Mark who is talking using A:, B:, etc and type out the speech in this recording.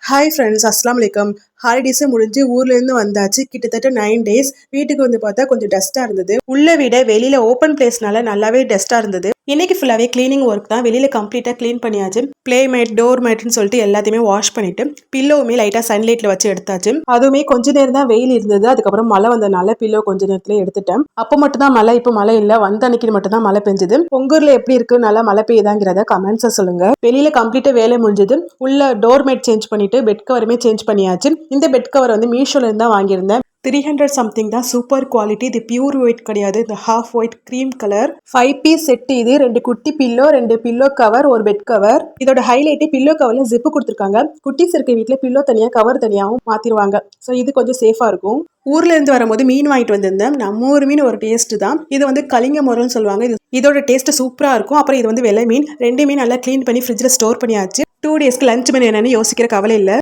A: Hi friends, அஸ்ஸலாமு அலைக்கும். ஹாலிடேஸே முடிஞ்சு ஊர்லேருந்து வந்தாச்சு. கிட்டத்தட்ட 9 டேஸ். வீட்டுக்கு வந்து பார்த்தா கொஞ்சம் டஸ்ட்டாக இருந்தது. உள்ள விட வெளியில் ஓப்பன் பிளேஸ்னால நல்லாவே டஸ்ட்டாக இருந்தது. இன்னைக்கு ஃபுல்லாகவே க்ளீனிங் ஒர்க் தான். வெளியில் கம்ப்ளீட்டாக க்ளீன் பண்ணியாச்சு. ப்ளே மேட், டோர் மேட்னு சொல்லிட்டு எல்லாத்தையுமே வாஷ் பண்ணிட்டு பில்லோவுமே லைட்டாக சன்லைட்டில் வச்சு எடுத்தாச்சு. அதுவுமே கொஞ்ச நேரம் தான் வெயில் இருந்தது. அதுக்கப்புறம் மழை வந்ததுனால பில்லோ கொஞ்ச நேரத்தில் எடுத்துட்டேன். அப்போ மட்டும் தான் மழை, இப்போ மழை இல்லை. வந்த அன்னைக்கு மட்டும் தான் மழை பெஞ்சது. உங்க ஊர்ல எப்படி இருக்கு? நல்லா மழை பெய்யுதாங்கிறத கமெண்ட்ஸை சொல்லுங்க. வெளியில கம்ப்ளீட்டாக வேலை முடிஞ்சது. உள்ள டோர் மேட் சேஞ்ச் பண்ணிட்டு பெட் கவருமே சேஞ்ச் பண்ணியாச்சு. இந்த பெட் கவர் வந்து மீஷோல இருந்து தான் வாங்கியிருந்தேன். 300 சம்திங் தான். Super quality. இது பியூர் ஒயிட் கிடையாது, இந்த half white cream colour. 5 piece set. இது 2 குட்டி பில்லோ, 2 பில்லோ கவர், ஒரு பெட் கவர். இதோட ஹைலைட் பில்லோ கவர்ல ஜிப்பு கொடுத்துருக்காங்க. குட்டிஸ் இருக்க வீட்டில் பில்லோ தனியாக கவர் தனியாகவும் மாத்திருவாங்க. ஸோ இது கொஞ்சம் சேஃபா இருக்கும். ஊர்ல இருந்து வரும்போது மீன் வாங்கிட்டு வந்திருந்தேன். நம்ம ஊர் மீன் ஒரு டேஸ்ட் தான். இது வந்து கலிங்க முரல்னு சொல்லுவாங்க. இதோட டேஸ்ட் சூப்பரா இருக்கும். அப்புறம் இது வந்து வெள்ளை மீன். 2 மீன் நல்லா க்ளீன் பண்ணி ஃப்ரிட்ஜில் ஸ்டோர் பண்ணியாச்சு. 2 டேஸ்க்கு லஞ்ச் மெனு என்னன்னு யோசிக்கிற கவலை இல்லை.